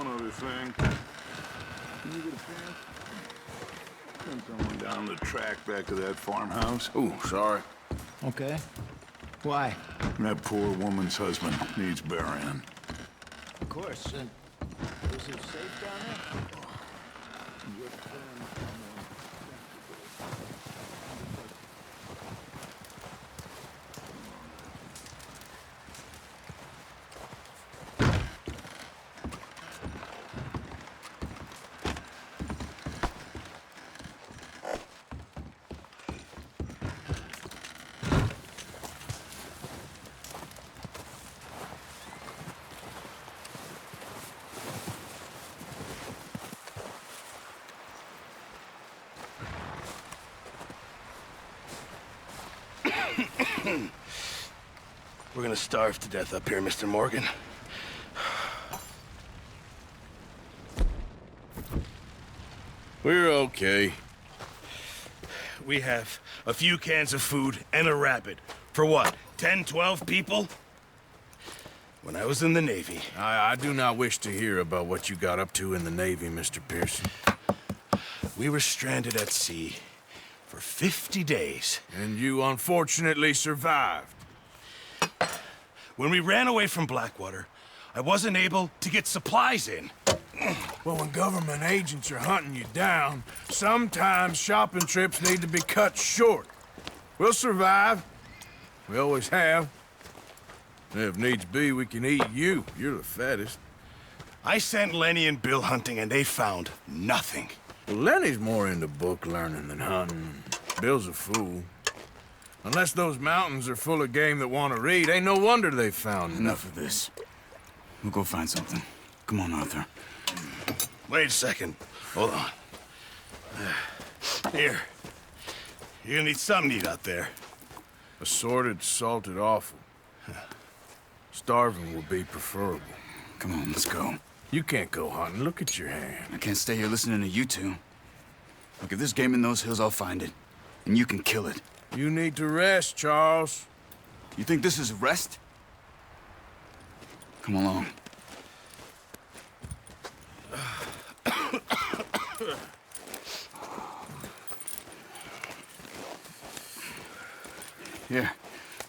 one other thing. Can you get a chance? Send someone down the track back to that farmhouse. Ooh, sorry. Okay. Why? That poor woman's husband needs burying. Of course. Is it safe down there? We're gonna starve to death up here, Mr. Morgan. We're okay. We have a few cans of food and a rabbit. For what, 10, 12 people? When I was in the Navy... I do not wish to hear about what you got up to in the Navy, Mr. Pearson. We were stranded at sea for 50 days. And you unfortunately survived. When we ran away from Blackwater, I wasn't able to get supplies in. Well, when government agents are hunting you down, sometimes shopping trips need to be cut short. We'll survive. We always have. And if needs be, we can eat you. You're the fattest. I sent Lenny and Bill hunting, and they found nothing. Well, Lenny's more into book learning than hunting. Bill's a fool. Unless those mountains are full of game that want to read, ain't no wonder they found Enough of this. We'll go find something. Come on, Arthur. Wait a second. Hold on. Here. You're gonna need something to eat out there. Assorted, salted offal. Starving would be preferable. Come on, let's go. You can't go hunting. Look at your hand. I can't stay here listening to you two. Look, if there's game in those hills, I'll find it. And you can kill it. You need to rest, Charles. You think this is rest? Come along. Here,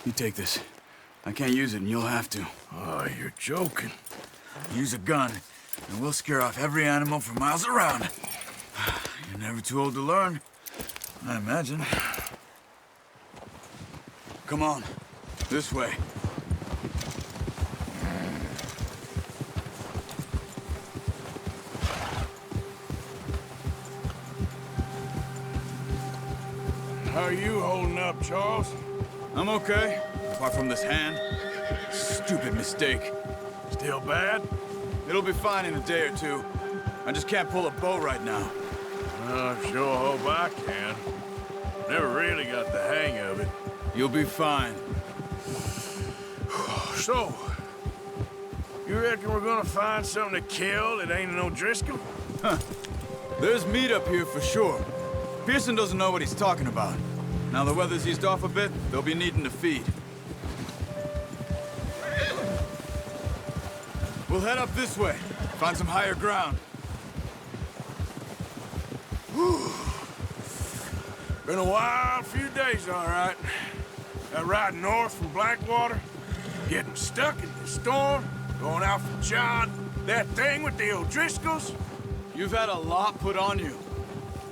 you take this. I can't use it, and you'll have to. Oh, you're joking. Use a gun, and we'll scare off every animal for miles around. You're never too old to learn, I imagine. Come on, this way. How are you holding up, Charles? I'm okay, apart from this hand. Stupid mistake. Still bad? It'll be fine in a day or two. I just can't pull a bow right now. I sure hope I can. Never really got the hang of it. You'll be fine. So, you reckon we're gonna find something to kill that ain't no Driscoll? There's meat up here for sure. Pearson doesn't know what he's talking about. Now the weather's eased off a bit, they'll be needing to feed. We'll head up this way, find some higher ground. Whew. Been a wild few days, all right. That ride north from Blackwater, getting stuck in the storm, going out for John, that thing with the O'Driscolls. You've had a lot put on you.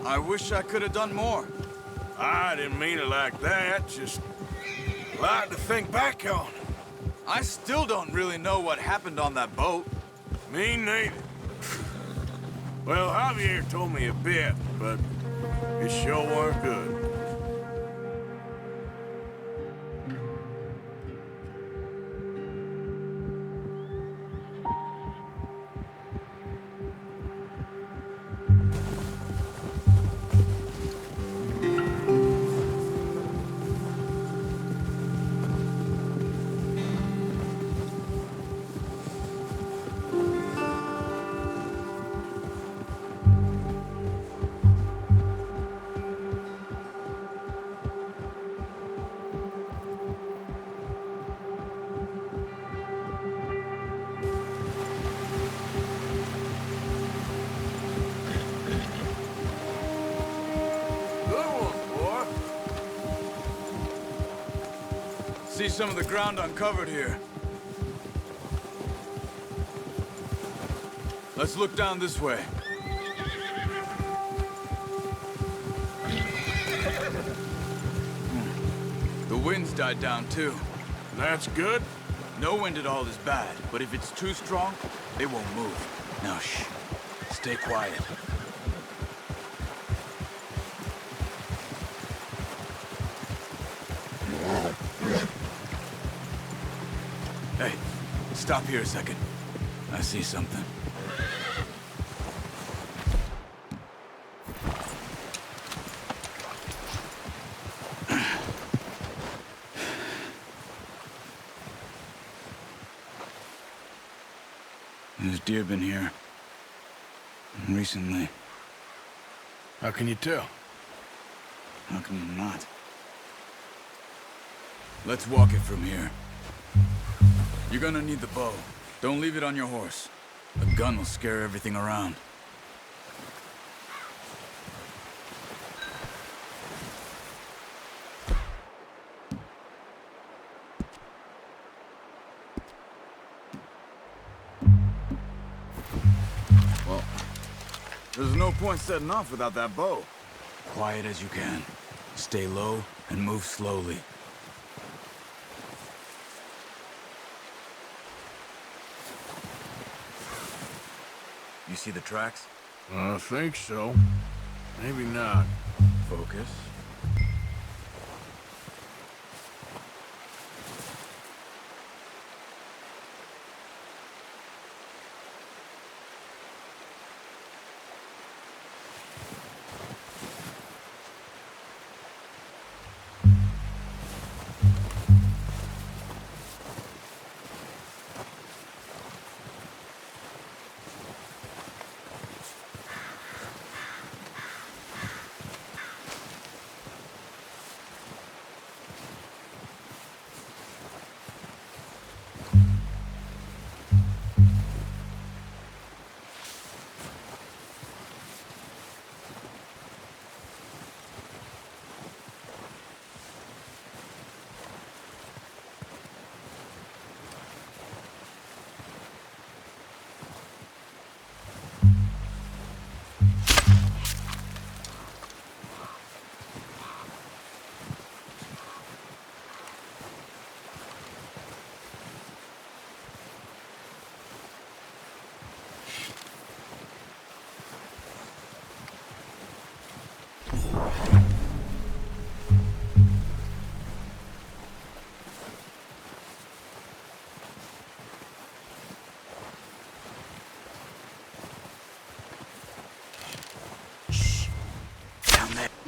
I wish I could have done more. I didn't mean it like that, just a lot to think back on. I still don't really know what happened on that boat. Me neither. Well, Javier told me a bit, but it sure weren't good. see some of the ground uncovered here. Let's look down this way. The wind's died down too. That's good. No wind at all is bad, but if it's too strong, they won't move. Now shh. Stay quiet. Hey, stop here a second. I see something. There's deer been here. Recently. How can you tell? How can you not? Let's walk it from here. You're gonna need the bow. Don't leave it on your horse. A gun will scare everything around. Well, there's no point setting off without that bow. Quiet as you can. Stay low and move slowly. You see the tracks? I think so. Maybe not. Focus.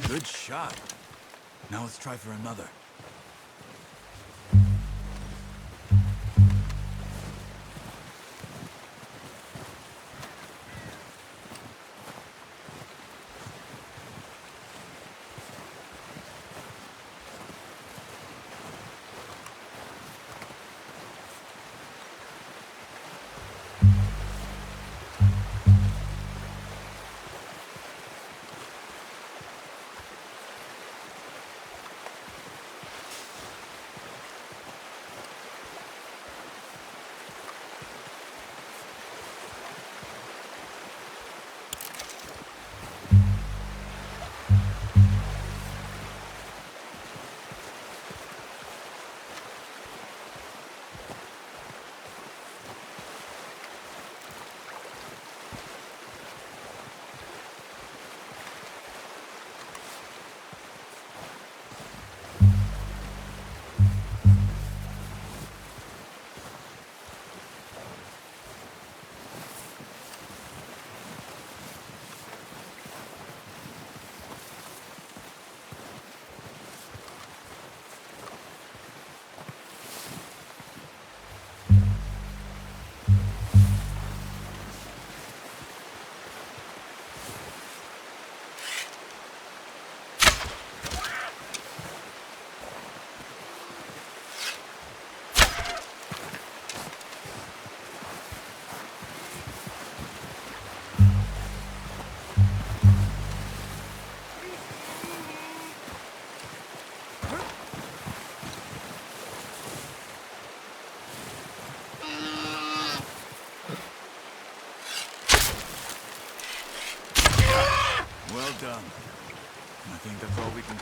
Good shot. Now let's try for another.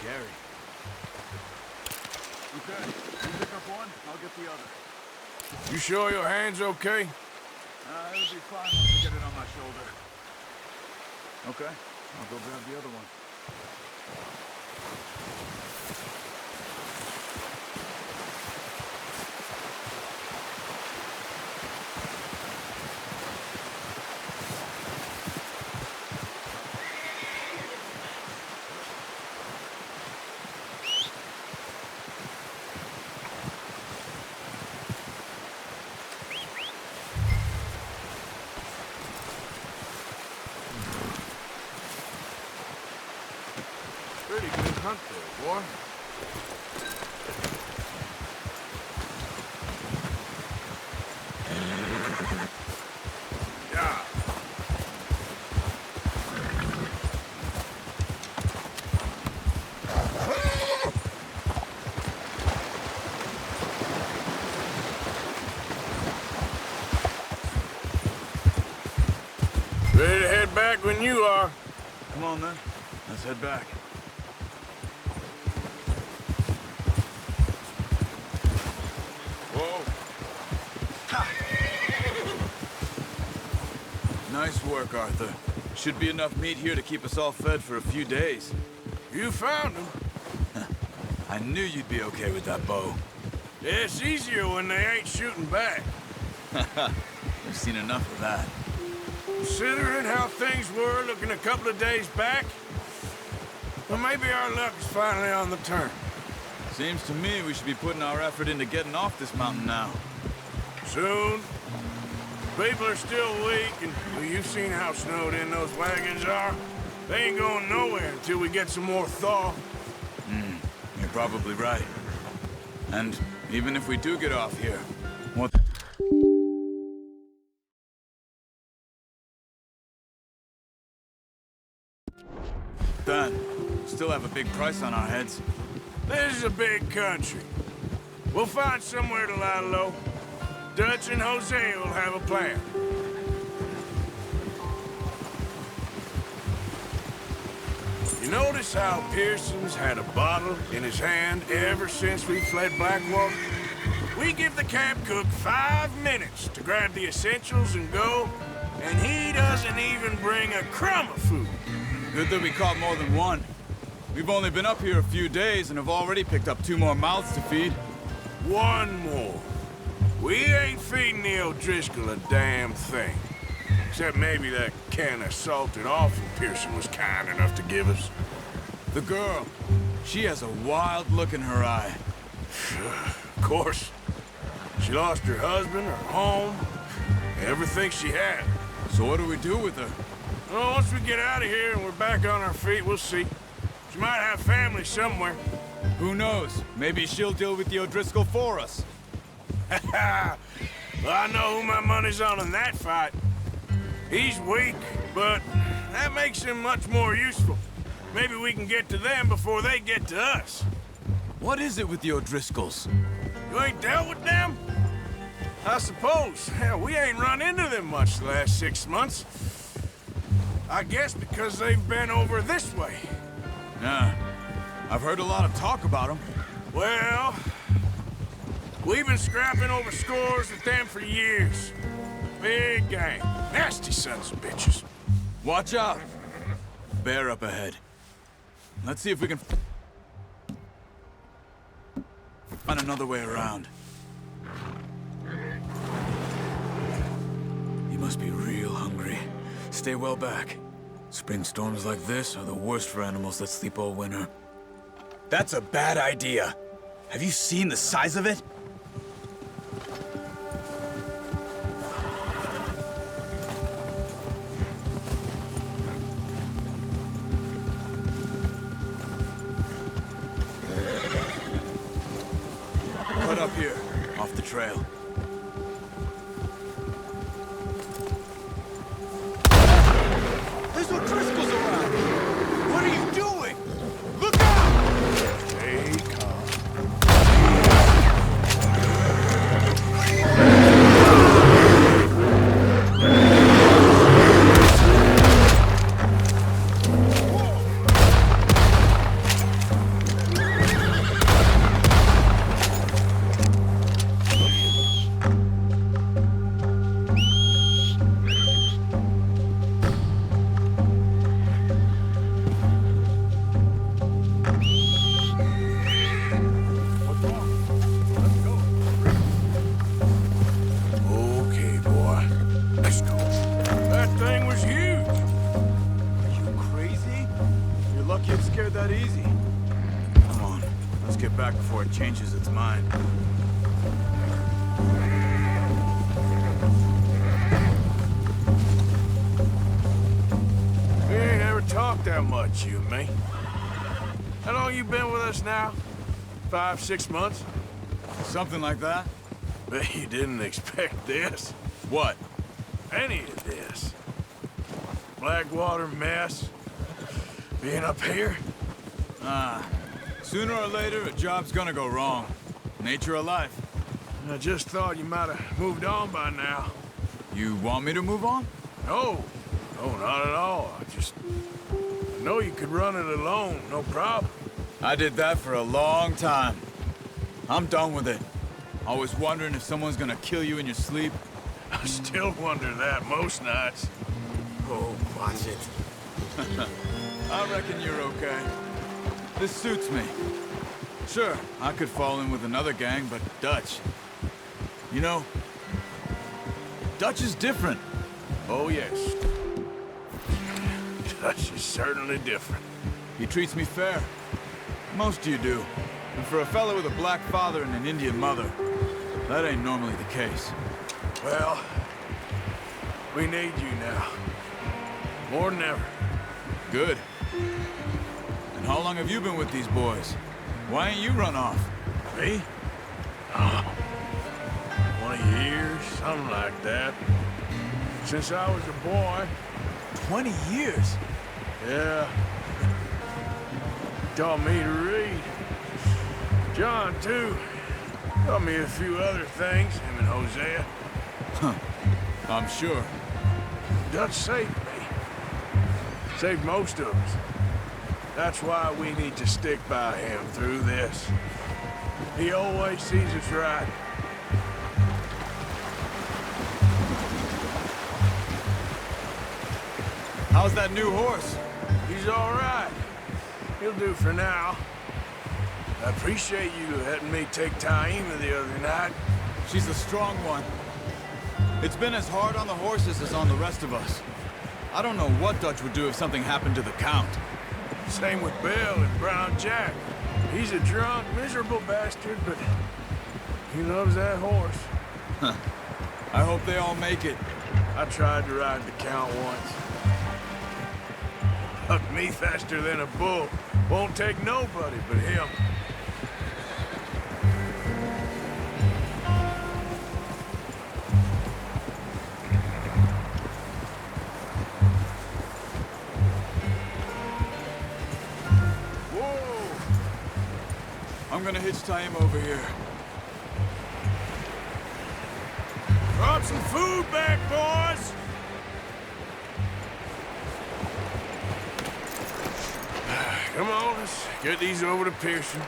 carry. Okay, you pick up one, I'll get the other. You sure your hand's okay? It'll be fine once I get it on my shoulder. Okay, I'll go grab the other one. Pretty good hunt there, boy. Yeah. Ready to head back when you are. Come on, then. Let's head back. Whoa. Nice work, Arthur. Should be enough meat here to keep us all fed for a few days. You found him. I knew you'd be okay with that bow. Yeah, it's easier when they ain't shooting back. We've seen enough of that. Considering how things were looking a couple of days back, well, maybe our luck is finally on the turn. Seems to me we should be putting our effort into getting off this mountain now. Soon. People are still weak, and well, you've seen how snowed in those wagons are. They ain't going nowhere until we get some more thaw. You're probably right. And even if we do get off here, what... Dan, still have a big price on our heads. This is a big country. We'll find somewhere to lie low. Dutch and Jose will have a plan. You notice how Pearson's had a bottle in his hand ever since we fled Blackwater? We give the camp cook 5 minutes to grab the essentials and go, and he doesn't even bring a crumb of food. Good that we caught more than one. We've only been up here a few days and have already picked up 2 more mouths to feed. One more. We ain't feeding the O'Driscoll a damn thing. Except maybe that can of salted offal Pearson was kind enough to give us. The girl, she has a wild look in her eye. Of course. She lost her husband, her home, everything she had. So what do we do with her? Well, once we get out of here and we're back on our feet, we'll see. She might have family somewhere. Who knows? Maybe she'll deal with the O'Driscoll for us. Well, I know who my money's on in that fight. He's weak, but that makes him much more useful. Maybe we can get to them before they get to us. What is it with the O'Driscolls? You ain't dealt with them? I suppose. Hell, we ain't run into them much the last 6 months. I guess because they've been over this way. Yeah, I've heard a lot of talk about them. Well, we've been scrapping over scores with them for years. Big gang. Nasty sons of bitches. Watch out! Bear up ahead. Let's see if we can find another way around. You must be real hungry. Stay well back. Spring storms like this are the worst for animals that sleep all winter. That's a bad idea. Have you seen the size of it? Cut up here, off the trail. There's O'Driscolls around! What are you doing? Look out! Stay calm. back before it changes its mind. We ain't ever talked that much, you and me. How long you been with us now? 5, 6 months? Something like that? Bet you didn't expect this. What? Any of this. Blackwater mess. Being up here? Sooner or later, a job's gonna go wrong. Nature of life. I just thought you might have moved on by now. You want me to move on? No. No, not at all. I know you could run it alone, no problem. I did that for a long time. I'm done with it. Always wondering if someone's gonna kill you in your sleep. I still wonder that most nights. Oh, watch it. I reckon you're okay. This suits me. Sure, I could fall in with another gang, but Dutch... You know, Dutch is different. Oh, yes. Dutch is certainly different. He treats me fair. Most of you do. And for a fella with a black father and an Indian mother, that ain't normally the case. Well, we need you now. More than ever. Good. And how long have you been with these boys? Why ain't you run off? Me? Oh, 20 years, something like that. Since I was a boy. 20 years? Yeah. Taught me to read. John, too. Taught me a few other things, him and Hosea. I'm sure. Dutch saved me. Saved most of us. That's why we need to stick by him through this. He always sees us right. How's that new horse? He's all right. He'll do for now. I appreciate you letting me take Taima the other night. She's a strong one. It's been as hard on the horses as on the rest of us. I don't know what Dutch would do if something happened to the Count. Same with Bill and Brown Jack. He's a drunk, miserable bastard, but he loves that horse. I hope they all make it. I tried to ride the Count once. Hucked me faster than a bull. Won't take nobody but him. I'm gonna hitch Taima over here. Drop some food back, boys! Come on, let's get these over to Pearson.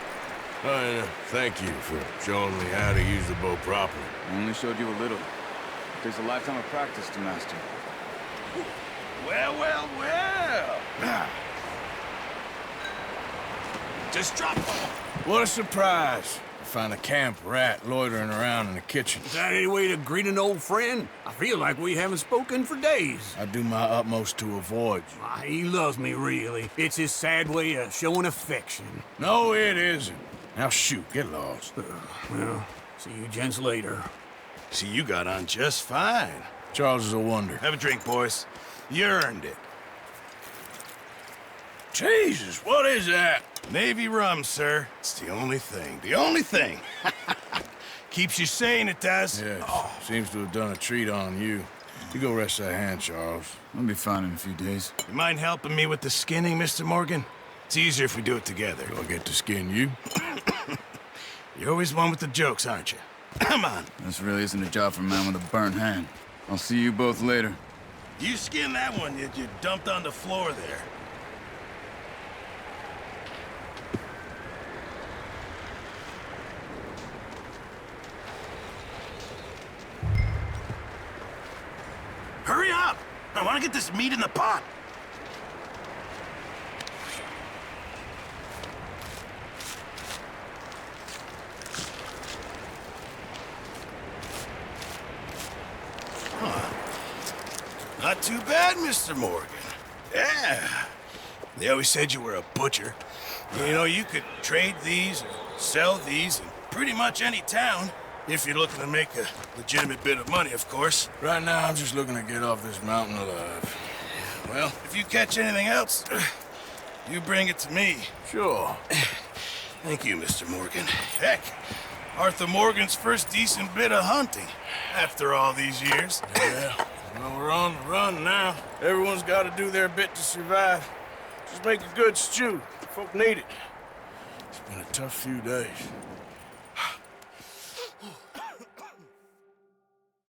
And thank you for showing me how to use the bow properly. I only showed you a little. It takes a lifetime of practice to master. Well, well, well. Just drop them. What a surprise. Find a camp rat loitering around in the kitchen. Is that any way to greet an old friend? I feel like we haven't spoken for days. I do my utmost to avoid you. Why, he loves me, really. It's his sad way of showing affection. No, it isn't. Now shoot, get lost. Well, see you gents later. See, you got on just fine. Charles is a wonder. Have a drink, boys. You earned it. Jesus, what is that? Navy rum, sir. It's the only thing. The only thing. Keeps you sane, it does. Yes, seems to have done a treat on you. You go rest that hand, Charles. I'll be fine in a few days. You mind helping me with the skinning, Mr. Morgan? It's easier if we do it together. Do I get to skin you? You're always one with the jokes, aren't you? Come on. This really isn't a job for a man with a burnt hand. I'll see you both later. You skinned that one that you dumped on the floor there. Hurry up! I want to get this meat in the pot. Not too bad, Mr. Morgan. Yeah. They always said you were a butcher. You know, you could trade these or sell these in pretty much any town. If you're looking to make a legitimate bit of money, of course. Right now, I'm just looking to get off this mountain alive. Well, if you catch anything else, you bring it to me. Sure. Thank you, Mr. Morgan. Heck, Arthur Morgan's first decent bit of hunting after all these years. Yeah, well, we're on the run now. Everyone's got to do their bit to survive. Just make a good stew. Folk need it. It's been a tough few days.